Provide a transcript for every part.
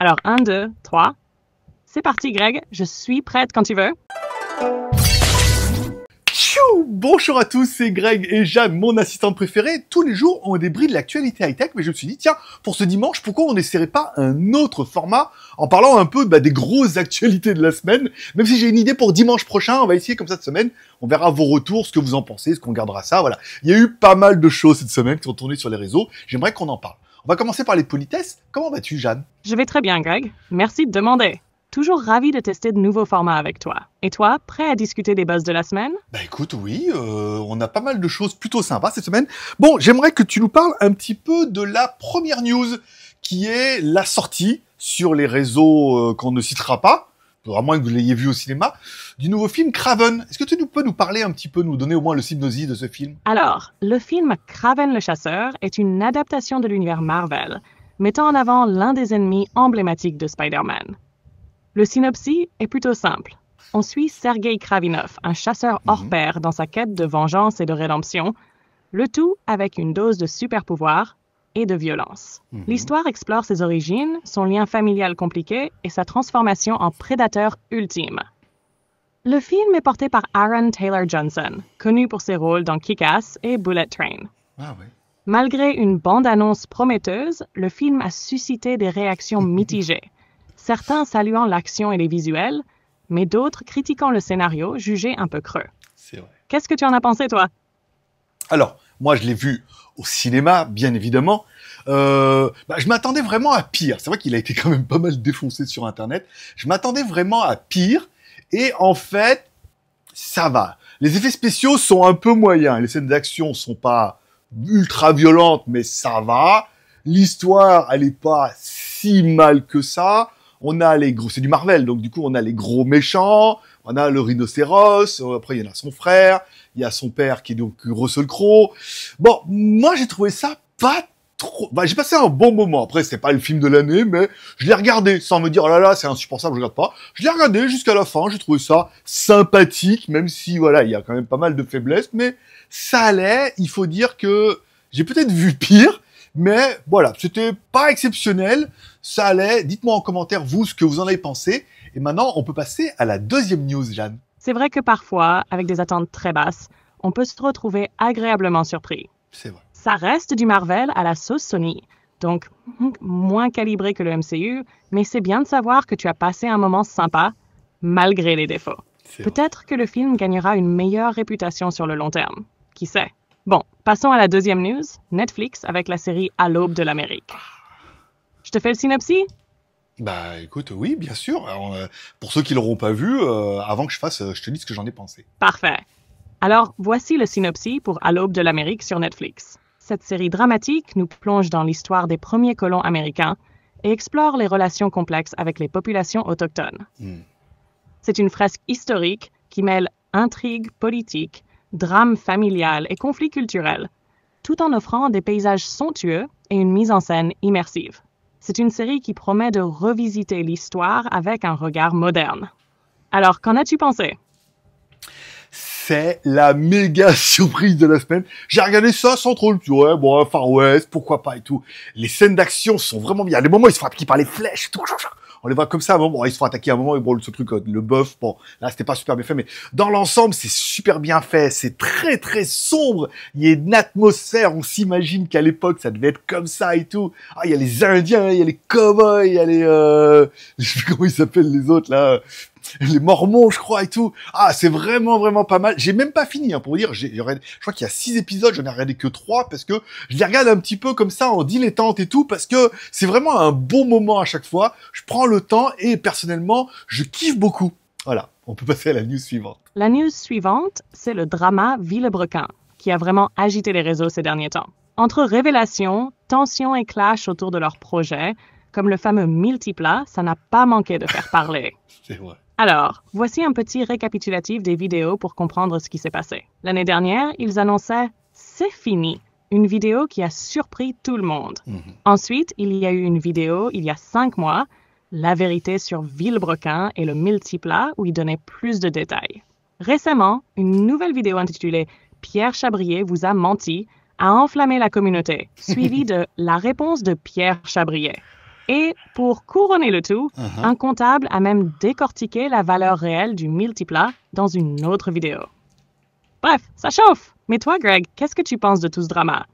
Alors, 1, 2, 3. C'est parti, Greg. Je suis prête quand tu veux. Tchou! Bonjour à tous, c'est Greg et Jeanne, mon assistante préférée. Tous les jours, on débride de l'actualité high-tech, mais je me suis dit, tiens, pour ce dimanche, pourquoi on n'essaierait pas un autre format en parlant un peu des grosses actualités de la semaine. Même si j'ai une idée pour dimanche prochain, on va essayer comme ça cette semaine. On verra vos retours, ce que vous en pensez, est-ce qu'on gardera ça, voilà. Il y a eu pas mal de choses cette semaine qui sont tournées sur les réseaux. J'aimerais qu'on en parle. On va commencer par les politesses. Comment vas-tu, Jeanne? Je vais très bien, Greg. Merci de demander. Toujours ravi de tester de nouveaux formats avec toi. Et toi, prêt à discuter des buzz de la semaine? Bah écoute, oui, on a pas mal de choses plutôt sympas cette semaine. Bon, j'aimerais que tu nous parles un petit peu de la première news, qui est la sortie sur les réseaux qu'on ne citera pas, à moins que vous l'ayez vu au cinéma, du nouveau film Kraven. Est-ce que tu peux nous parler un petit peu, nous donner au moins le synopsis de ce film? Alors, le film Kraven le chasseur est une adaptation de l'univers Marvel, mettant en avant l'un des ennemis emblématiques de Spider-Man. Le synopsis est plutôt simple. On suit Sergei Kravinov, un chasseur hors pair dans sa quête de vengeance et de rédemption, le tout avec une dose de super-pouvoir et de violence. L'histoire explore ses origines, son lien familial compliqué et sa transformation en prédateur ultime. Le film est porté par Aaron Taylor Johnson, connu pour ses rôles dans Kick-Ass et Bullet Train. Ah ouais. Malgré une bande-annonce prometteuse, le film a suscité des réactions mitigées. Certains saluant l'action et les visuels, mais d'autres critiquant le scénario, jugé un peu creux. C'est vrai. Qu'est-ce que tu en as pensé, toi? Alors, moi, je l'ai vu au cinéma, bien évidemment. Je m'attendais vraiment à pire. C'est vrai qu'il a été quand même pas mal défoncé sur Internet. Je m'attendais vraiment à pire. Et en fait, ça va. Les effets spéciaux sont un peu moyens. Les scènes d'action sont pas ultra violentes, mais ça va. L'histoire, elle est pas si mal que ça. On a les gros, c'est du Marvel, donc du coup, on a les gros méchants, on a le rhinocéros, après, il y en a son frère, il y a son père qui est donc Russell Crowe. Bon, moi, j'ai trouvé ça pas trop, j'ai passé un bon moment. Après, c'est pas le film de l'année, mais je l'ai regardé sans me dire, oh là là, c'est insupportable, je regarde pas. Je l'ai regardé jusqu'à la fin, j'ai trouvé ça sympathique, même si, voilà, il y a quand même pas mal de faiblesses, mais ça allait. Il faut dire que j'ai peut-être vu pire. Mais voilà, c'était pas exceptionnel, ça allait. Dites-moi en commentaire, vous, ce que vous en avez pensé. Et maintenant, on peut passer à la deuxième news, Jeanne. C'est vrai que parfois, avec des attentes très basses, on peut se retrouver agréablement surpris. C'est vrai. Ça reste du Marvel à la sauce Sony, donc moins calibré que le MCU, mais c'est bien de savoir que tu as passé un moment sympa, malgré les défauts. Peut-être que le film gagnera une meilleure réputation sur le long terme. Qui sait? Bon, passons à la deuxième news, Netflix avec la série À l'aube de l'Amérique. Je te fais le synopsis? Bah écoute, oui, bien sûr. Alors, pour ceux qui l'auront pas vu, avant que je te dise ce que j'en ai pensé. Parfait. Alors, voici le synopsis pour À l'aube de l'Amérique sur Netflix. Cette série dramatique nous plonge dans l'histoire des premiers colons américains et explore les relations complexes avec les populations autochtones. C'est une fresque historique qui mêle intrigue politique, drame familial et conflit culturel, tout en offrant des paysages somptueux et une mise en scène immersive. C'est une série qui promet de revisiter l'histoire avec un regard moderne. Alors, qu'en as-tu pensé? C'est la méga surprise de la semaine. J'ai regardé ça sans trop le ouais, bon, Far West, pourquoi pas et tout. Les scènes d'action sont vraiment bien. Il y a des moments où ils se font attaquer par les flèches et tout. On les voit comme ça à un moment. Bon, ils se font attaquer à un moment et bon, ce truc, le bœuf, bon, là, c'était pas super bien fait, mais dans l'ensemble, c'est super bien fait. C'est très, très sombre. Il y a une atmosphère. On s'imagine qu'à l'époque, ça devait être comme ça et tout. Ah, il y a les Indiens, il y a les cowboys, il y a les, je sais plus comment ils s'appellent les autres, là. Les Mormons, je crois, et tout. Ah, c'est vraiment, vraiment pas mal. J'ai même pas fini, pour vous dire. Je crois qu'il y a 6 épisodes, j'en ai regardé que 3, parce que je les regarde un petit peu comme ça, en dilettante et tout, parce que c'est vraiment un bon moment à chaque fois. Je prends le temps, et personnellement, je kiffe beaucoup. Voilà. On peut passer à la news suivante. La news suivante, c'est le drama Villebrequin, qui a vraiment agité les réseaux ces derniers temps. Entre révélations, tensions et clashs autour de leurs projets, comme le fameux multiplat, ça n'a pas manqué de faire parler. C'est vrai. Alors, voici un petit récapitulatif des vidéos pour comprendre ce qui s'est passé. L'année dernière, ils annonçaient « C'est fini », une vidéo qui a surpris tout le monde. Ensuite, il y a eu une vidéo, il y a 5 mois, La vérité sur Villebrequin et le multiplat, où ils donnaient plus de détails. Récemment, une nouvelle vidéo intitulée « Pierre Chabrier vous a menti » a enflammé la communauté, suivie de « La réponse de Pierre Chabrier ». Et pour couronner le tout, un comptable a même décortiqué la valeur réelle du multiplat dans une autre vidéo. Bref, ça chauffe. Mais toi, Greg, qu'est-ce que tu penses de tout ce drama?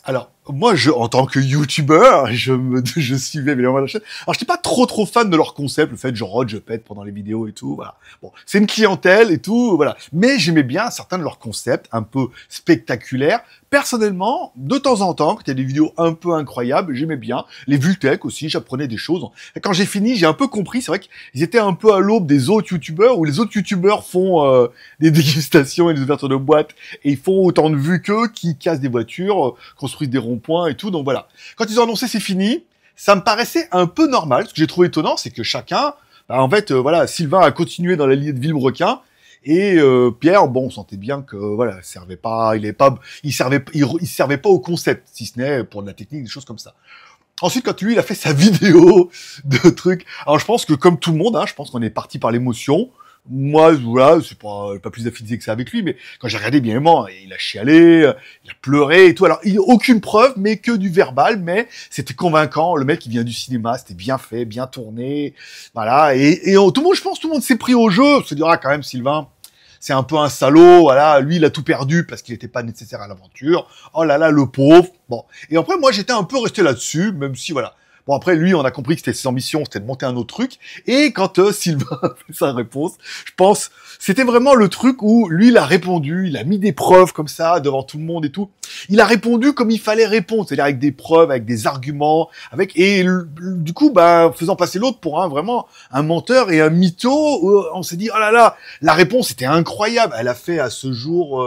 Alors, moi, en tant que youtubeur, je suivais évidemment la chaîne. Alors, j'étais pas trop fan de leur concept, le fait je pète pendant les vidéos et tout, voilà. Bon, c'est une clientèle et tout, voilà. Mais j'aimais bien certains de leurs concepts, un peu spectaculaires. Personnellement, de temps en temps, quand il y a des vidéos un peu incroyables, j'aimais bien. Les Vultech aussi, j'apprenais des choses. Et quand j'ai fini, j'ai un peu compris, c'est vrai qu'ils étaient un peu à l'aube des autres youtubeurs, où les autres youtubeurs font des dégustations et des ouvertures de boîtes, et ils font autant de vues qu'eux, qui cassent des voitures, construisent des ronds-points et tout, donc voilà. Quand ils ont annoncé c'est fini, ça me paraissait un peu normal. Ce que j'ai trouvé étonnant, c'est que chacun, en fait, voilà, Sylvain a continué dans la lignée de Villebrequin, et Pierre, bon, on sentait bien que voilà, il servait pas au concept, si ce n'est pour de la technique, des choses comme ça. Ensuite, quand lui, il a fait sa vidéo de trucs, alors je pense que comme tout le monde, je pense qu'on est parti par l'émotion. Moi, voilà, c'est pas plus affinité que ça avec lui, mais quand j'ai regardé, bien évidemment, il a chialé, il a pleuré et tout. Alors, aucune preuve, mais que du verbal, mais c'était convaincant. Le mec, il vient du cinéma, c'était bien fait, bien tourné, voilà. Et tout le monde, je pense, tout le monde s'est pris au jeu. Se dira quand même, Sylvain, c'est un peu un salaud, voilà. Lui, il a tout perdu parce qu'il n'était pas nécessaire à l'aventure. Oh là là, le pauvre. Bon. Et après, moi, j'étais un peu resté là-dessus, même si, voilà. Bon, après, lui, on a compris que c'était ses ambitions, c'était de monter un autre truc. Et quand Sylvain a fait sa réponse, je pense, c'était vraiment le truc où lui, il a répondu, il a mis des preuves comme ça devant tout le monde et tout. Il a répondu comme il fallait répondre, c'est-à-dire avec des preuves, avec des arguments, du coup, faisant passer l'autre pour vraiment un menteur et un mytho. On s'est dit, oh là là, la réponse était incroyable. Elle a fait à ce jour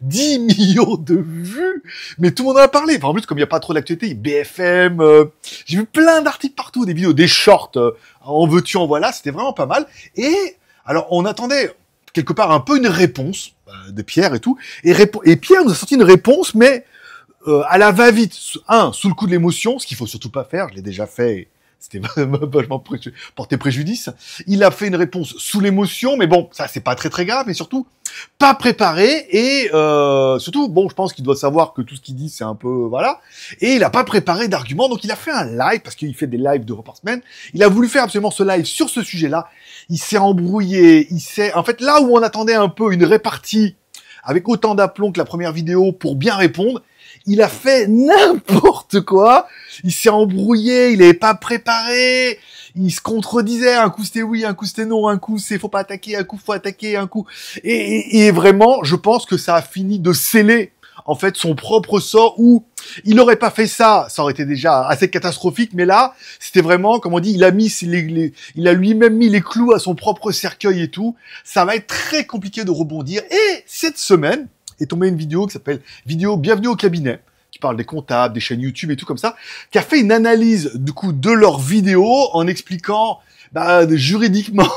10 millions de vues, mais tout le monde en a parlé. Enfin, en plus, comme il n'y a pas trop d'actualité, BFM. J'ai vu plein d'articles partout, des vidéos, des shorts, en veux-tu, en voilà, c'était vraiment pas mal. Et alors, on attendait quelque part un peu une réponse de Pierre et tout. Et Pierre nous a sorti une réponse, mais à la va-vite. Sous le coup de l'émotion, ce qu'il faut surtout pas faire, je l'ai déjà fait, c'était vachement porté préjudice. Il a fait une réponse sous l'émotion, mais bon, ça c'est pas très grave, mais surtout pas préparé et surtout, bon, je pense qu'il doit savoir que tout ce qu'il dit c'est un peu voilà, et il a pas préparé d'arguments, donc il a fait un live parce qu'il fait des lives 2 fois par semaine. Il a voulu faire absolument ce live sur ce sujet-là. Il s'est embrouillé, en fait là où on attendait un peu une répartie avec autant d'aplomb que la première vidéo pour bien répondre. Il a fait n'importe quoi. Il s'est embrouillé, il n'avait pas préparé. Il se contredisait. Un coup c'était oui, un coup c'était non, un coup c'est faut pas attaquer, un coup faut attaquer, un coup. Et vraiment, je pense que ça a fini de sceller en fait son propre sort où il n'aurait pas fait ça, ça aurait été déjà assez catastrophique. Mais là, c'était vraiment, comme on dit, il a lui-même mis les clous à son propre cercueil et tout. Ça va être très compliqué de rebondir. Et cette semaine est tombée une vidéo qui s'appelle vidéo Bienvenue au cabinet, qui parle des comptables, des chaînes YouTube et tout comme ça, qui a fait une analyse du coup de leurs vidéos en expliquant juridiquement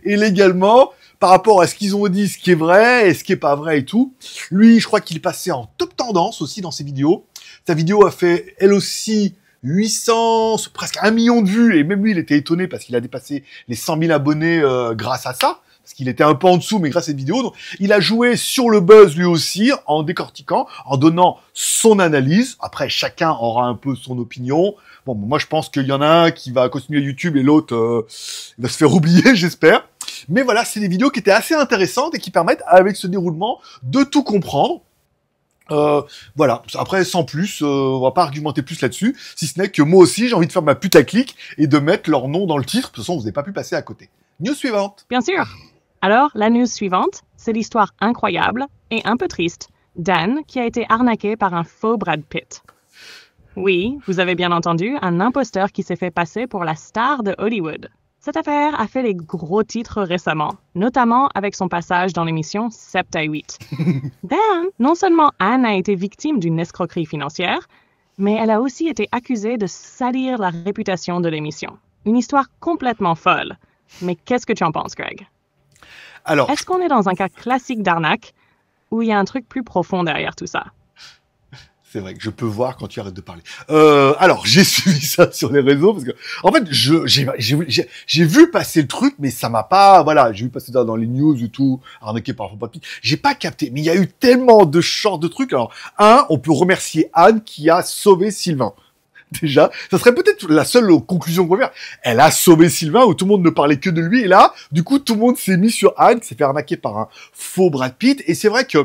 et légalement par rapport à ce qu'ils ont dit, ce qui est vrai et ce qui est pas vrai et tout. Lui, je crois qu'il est passé en top tendance aussi dans ses vidéos. Sa vidéo a fait elle aussi 800, presque 1 million de vues, et même lui il était étonné parce qu'il a dépassé les 100 000 abonnés grâce à ça. Parce qu'il était un peu en dessous, mais grâce à cette vidéo. Donc, il a joué sur le buzz lui aussi, en décortiquant, en donnant son analyse. Après, chacun aura un peu son opinion. Bon, moi, je pense qu'il y en a un qui va continuer YouTube et l'autre va se faire oublier, j'espère. Mais voilà, c'est des vidéos qui étaient assez intéressantes et qui permettent, avec ce déroulement, de tout comprendre. Voilà. Après, sans plus, on va pas argumenter plus là-dessus, si ce n'est que moi aussi, j'ai envie de faire ma putaclic et de mettre leur nom dans le titre. De toute façon, vous n'avez pas pu passer à côté. News suivante. Bien sûr. Alors, la news suivante, c'est l'histoire incroyable et un peu triste d'Anne qui a été arnaquée par un faux Brad Pitt. Oui, vous avez bien entendu, un imposteur qui s'est fait passer pour la star de Hollywood. Cette affaire a fait les gros titres récemment, notamment avec son passage dans l'émission 7 à 8. Non seulement Anne a été victime d'une escroquerie financière, mais elle a aussi été accusée de salir la réputation de l'émission. Une histoire complètement folle. Mais qu'est-ce que tu en penses, Greg? Alors, est-ce qu'on est dans un cas classique d'arnaque ou il y a un truc plus profond derrière tout ça? C'est vrai que je peux voir quand tu arrêtes de parler. Alors, j'ai suivi ça sur les réseaux parce que, en fait, j'ai vu passer le truc, mais ça m'a pas, voilà, j'ai vu passer ça dans les news et tout, arnaqué par un papy. J'ai pas capté, mais il y a eu tellement de sortes de trucs. Alors, on peut remercier Anne qui a sauvé Sylvain. déjà. Ça serait peut-être la seule conclusion qu'on va faire. Elle a sauvé Sylvain, où tout le monde ne parlait que de lui. Et là, du coup, tout le monde s'est mis sur Anne, qui s'est fait arnaquer par un faux Brad Pitt. Et c'est vrai que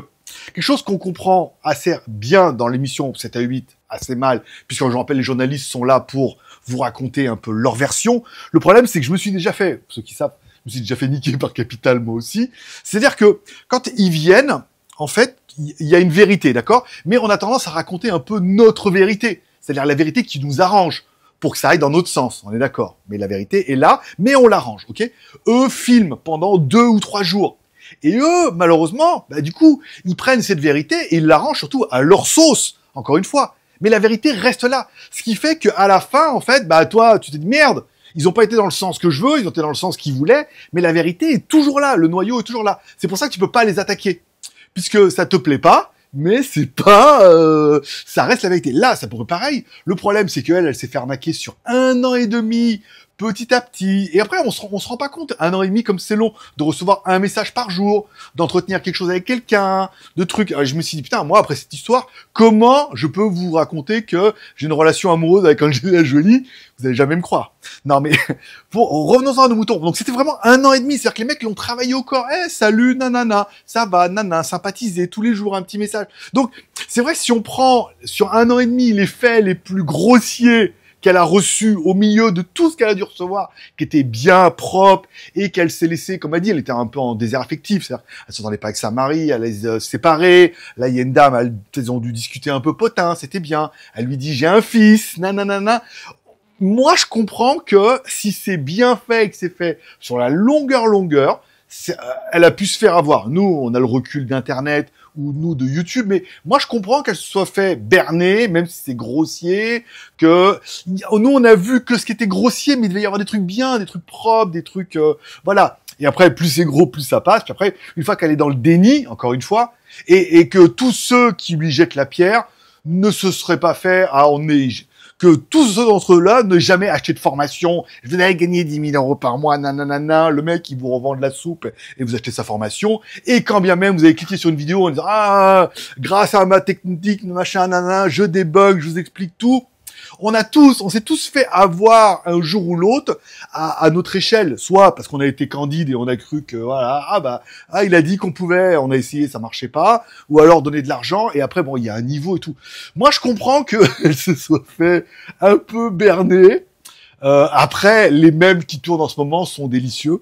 quelque chose qu'on comprend assez bien dans l'émission 7 à 8, assez mal, puisque je rappelle, les journalistes sont là pour vous raconter un peu leur version. Le problème, c'est que je me suis déjà fait, pour ceux qui savent, je me suis déjà fait niquer par Capital, moi aussi. C'est-à-dire que quand ils viennent, en fait, il y a une vérité, d'accord? Mais on a tendance à raconter un peu notre vérité. C'est-à-dire la vérité qui nous arrange pour que ça aille dans notre sens. On est d'accord. Mais la vérité est là, mais on l'arrange, ok? Eux filment pendant 2 ou 3 jours. Et eux, malheureusement, bah, du coup, ils prennent cette vérité et ils l'arrangent surtout à leur sauce, encore une fois. Mais la vérité reste là. Ce qui fait qu'à la fin, en fait, bah, toi, tu t'es dit merde. Ils ont pas été dans le sens que je veux, ils ont été dans le sens qu'ils voulaient, mais la vérité est toujours là, le noyau est toujours là. C'est pour ça que tu peux pas les attaquer. Puisque ça te plaît pas, mais c'est pas, ça reste la vérité. Là, ça pourrait pareil. Le problème, c'est qu'elle, elle s'est fait arnaquer sur 1 an et demi, petit à petit. Et après, on se rend pas compte. 1 an et demi, comme c'est long, de recevoir un message par jour, d'entretenir quelque chose avec quelqu'un, de trucs. Alors, je me suis dit, putain, moi, après cette histoire, comment je peux vous raconter que j'ai une relation amoureuse avec Angelina Jolie? Vous allez jamais me croire. Non, mais, revenons-en à nos moutons. Donc, c'était vraiment 1 an et demi. C'est-à-dire que les mecs l'ont travaillé au corps. Eh, salut, nanana. Ça va, nana, sympathiser tous les jours un petit message. Donc, c'est vrai que si on prend sur 1 an et demi les faits les plus grossiers qu'elle a reçu au milieu de tout ce qu'elle a dû recevoir, qui était bien propre, et qu'elle s'est laissée, comme elle dit, elle était un peu en désert affectif, c'est-à-dire, elle s'entendait pas avec sa mari, elle est séparée, là, il y a une dame, ils ont dû discuter un peu potin, c'était bien, elle lui dit, j'ai un fils, nanana. Moi, je comprends que si c'est bien fait et que c'est fait sur la longueur, elle a pu se faire avoir. Nous, on a le recul d'Internet ou nous de YouTube, mais moi, je comprends qu'elle se soit fait berner, même si c'est grossier, que nous, on a vu que ce qui était grossier, mais il devait y avoir des trucs bien, des trucs propres, des trucs, voilà. Et après, plus c'est gros, plus ça passe. Puis après, une fois qu'elle est dans le déni, encore une fois, et que tous ceux qui lui jettent la pierre ne se seraient pas fait, que tous ceux d'entre eux-là n'aient jamais acheté de formation. Vous allez gagner 10 000 euros par mois, nanana. Le mec, il vous revend de la soupe et vous achetez sa formation. Et quand bien même vous avez cliqué sur une vidéo en disant, ah, grâce à ma technique, machin, nanana, je débug, je vous explique tout. On s'est tous fait avoir un jour ou l'autre à notre échelle, soit parce qu'on a été candide et on a cru que voilà, il a dit qu'on pouvait, on a essayé, ça marchait pas, ou alors donner de l'argent et après bon, il y a un niveau et tout. Moi, je comprends que elle se soit fait un peu berner. Après, les mèmes qui tournent en ce moment sont délicieux.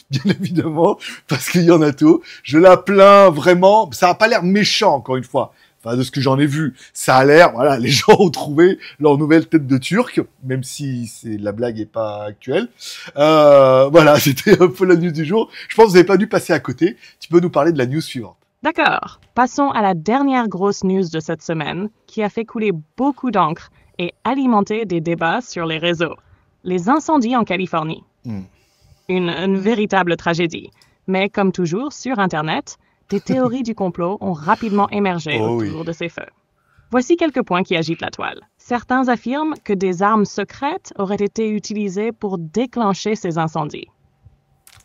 Bien évidemment, parce qu'il y en a tout. Je la plains vraiment. Ça a pas l'air méchant, encore une fois. Enfin, de ce que j'en ai vu, ça a l'air, voilà, les gens ont trouvé leur nouvelle tête de Turc, même si la blague est pas actuelle. Voilà, c'était un peu la news du jour. Je pense que vous n'avez pas dû passer à côté. Tu peux nous parler de la news suivante. D'accord. Passons à la dernière grosse news de cette semaine, qui a fait couler beaucoup d'encre et alimenter des débats sur les réseaux. Les incendies en Californie. Une véritable tragédie. Mais comme toujours, sur Internet, des théories du complot ont rapidement émergé autour de ces feux. Voici quelques points qui agitent la toile. Certains affirment que des armes secrètes auraient été utilisées pour déclencher ces incendies.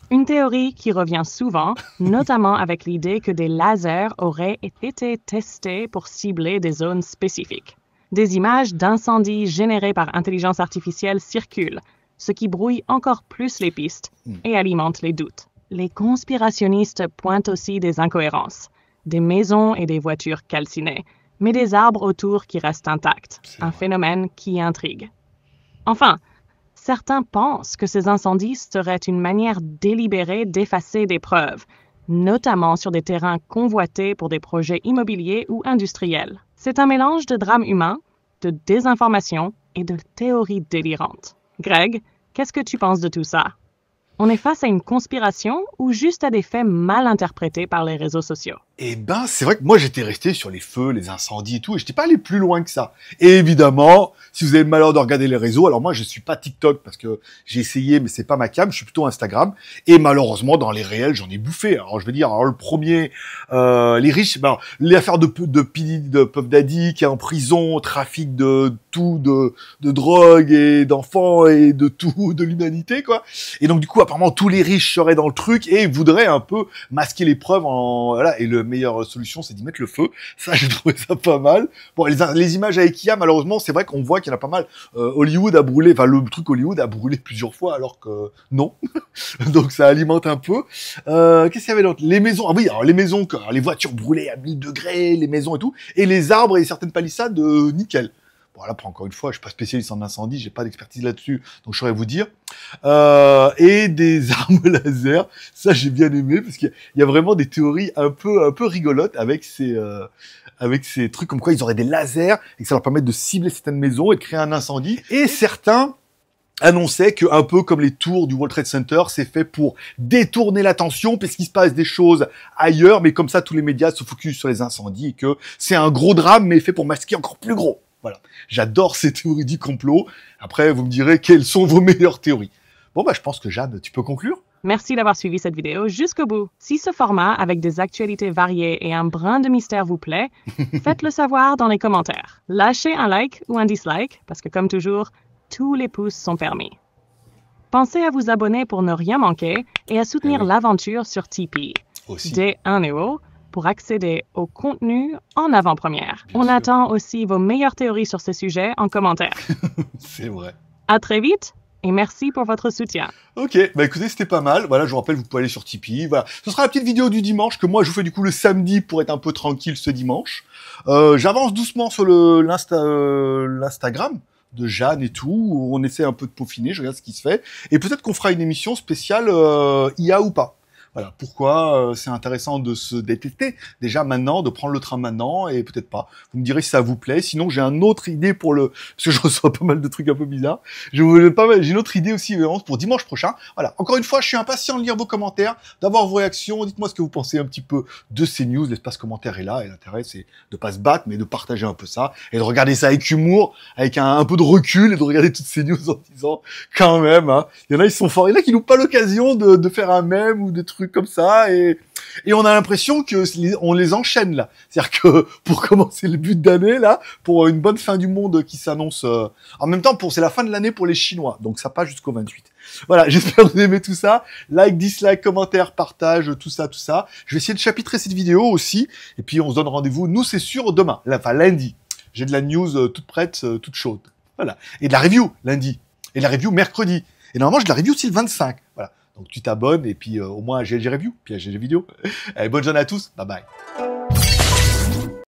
Une théorie qui revient souvent, notamment avec l'idée que des lasers auraient été testés pour cibler des zones spécifiques. Des images d'incendies générées par intelligence artificielle circulent, ce qui brouille encore plus les pistes et alimente les doutes. Les conspirationnistes pointent aussi des incohérences, des maisons et des voitures calcinées, mais des arbres autour qui restent intacts, un phénomène qui intrigue. Enfin, certains pensent que ces incendies seraient une manière délibérée d'effacer des preuves, notamment sur des terrains convoités pour des projets immobiliers ou industriels. C'est un mélange de drame humain, de désinformation et de théories délirantes. Greg, qu'est-ce que tu penses de tout ça? On est face à une conspiration ou juste à des faits mal interprétés par les réseaux sociaux? Eh ben, c'est vrai que moi, j'étais resté sur les feux, les incendies et tout, et j'étais pas allé plus loin que ça. Et évidemment, si vous avez le malheur de regarder les réseaux, alors moi, je suis pas TikTok parce que j'ai essayé, mais c'est pas ma cam, je suis plutôt Instagram. Et malheureusement, dans les réels, j'en ai bouffé. Alors, je vais dire, alors le premier, les riches, ben, les affaires de Puff Daddy qui est en prison, trafic de tout, de drogue et d'enfants et de tout, de l'humanité, quoi. Et donc, du coup, apparemment, tous les riches seraient dans le truc et voudraient un peu masquer les preuves voilà, et meilleure solution, c'est d'y mettre le feu. Ça, j'ai trouvé ça pas mal. Bon, les images avec IA, malheureusement, c'est vrai qu'on voit qu'il y en a pas mal. Hollywood a brûlé, enfin, le truc Hollywood a brûlé plusieurs fois, alors que non. Donc, ça alimente un peu. Qu'est-ce qu'il y avait d'autre? Les maisons. Ah oui, alors les maisons, alors, les voitures brûlées à 1000 degrés, les maisons et tout. Et les arbres et certaines palissades, nickel. Bon, là, encore une fois, je suis pas spécialiste en incendie, j'ai pas d'expertise là-dessus, donc je saurais vous dire. Et des armes laser, ça j'ai bien aimé, parce qu'il y a vraiment des théories un peu rigolotes avec ces trucs comme quoi ils auraient des lasers et que ça leur permet de cibler certaines maisons et de créer un incendie. Et certains annonçaient que, un peu comme les tours du World Trade Center, c'est fait pour détourner l'attention parce qu'il se passe des choses ailleurs, mais comme ça tous les médias se focusent sur les incendies et que c'est un gros drame mais fait pour masquer encore plus gros. Voilà. J'adore ces théories du complot. Après, vous me direz quelles sont vos meilleures théories. Bon, je pense que Jeanne, tu peux conclure? Merci d'avoir suivi cette vidéo jusqu'au bout. Si ce format avec des actualités variées et un brin de mystère vous plaît, faites-le savoir dans les commentaires. Lâchez un like ou un dislike, parce que comme toujours, tous les pouces sont permis. Pensez à vous abonner pour ne rien manquer et à soutenir l'aventure sur Tipeee. Aussi. Dès 1 € pour accéder au contenu en avant-première. On attend aussi vos meilleures théories sur ce sujet en commentaire. C'est vrai. À très vite et merci pour votre soutien. Ok, écoutez, c'était pas mal. Voilà, je vous rappelle, vous pouvez aller sur Tipeee. Voilà, ce sera la petite vidéo du dimanche que moi je vous fais du coup le samedi pour être un peu tranquille ce dimanche. J'avance doucement sur l'Instagram de Jeanne et tout, où on essaie un peu de peaufiner, je regarde ce qui se fait. Et peut-être qu'on fera une émission spéciale IA ou pas. Voilà, pourquoi c'est intéressant de se détecter déjà maintenant, de prendre le train maintenant, et peut-être pas. Vous me direz si ça vous plaît. Sinon, j'ai une autre idée pour parce que je reçois pas mal de trucs un peu bizarres. J'ai une autre idée aussi vraiment pour dimanche prochain. Voilà. Encore une fois, je suis impatient de lire vos commentaires, d'avoir vos réactions. Dites-moi ce que vous pensez un petit peu de ces news. L'espace commentaire est là, et l'intérêt c'est de pas se battre, mais de partager un peu ça et de regarder ça avec humour, avec un peu de recul, et de regarder toutes ces news en disant quand même, hein. Il y en a, ils sont forts. Il y en a qui n'ont pas l'occasion de faire un mème ou des trucs comme ça, et on a l'impression que on les enchaîne là. C'est-à-dire que pour commencer le but d'année là, pour une bonne fin du monde qui s'annonce, en même temps c'est la fin de l'année pour les Chinois, donc ça passe jusqu'au 28. Voilà, j'espère que vous aimez tout ça. Like, dislike, commentaire, partage, tout ça. Je vais essayer de chapitrer cette vidéo aussi, et puis on se donne rendez-vous. Nous, c'est sûr demain, enfin lundi. J'ai de la news toute prête, toute chaude. Voilà, et de la review lundi, et de la review mercredi. Et normalement, j'ai de la review aussi le 25. Voilà. Donc tu t'abonnes et puis au moins j'ai review, puis j'ai les vidéos. Allez, bonne journée à tous, bye bye.